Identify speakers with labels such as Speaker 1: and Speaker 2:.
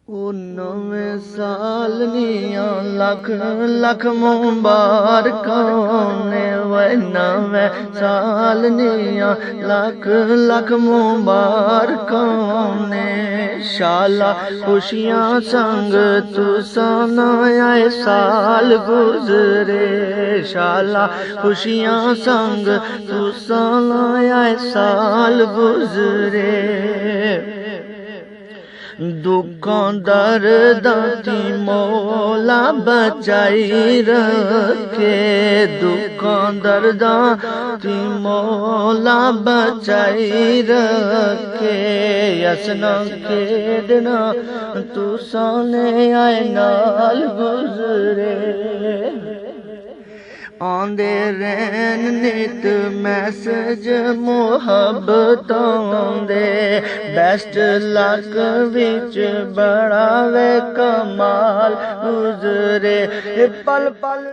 Speaker 1: ओ नवें साल निया लख लख मुबारकां ने वे नवें साल निया लख लख मुबारकां ने शाला खुशियां संग तुसां आए साल गुजरे शाला खुशियां संग तुसां आए साल गुजरे दुखों दर्दां ती मौला बचाई रखे दुखों दर्दां ती मौला बचाई रखे यसना खेडना तुसां ने आए नाल गुजरे आंदे रहन नित मैसेज मुहब्बतां दे बेस्ट लक विच बड़ा वे कमाल गुजरे पल पल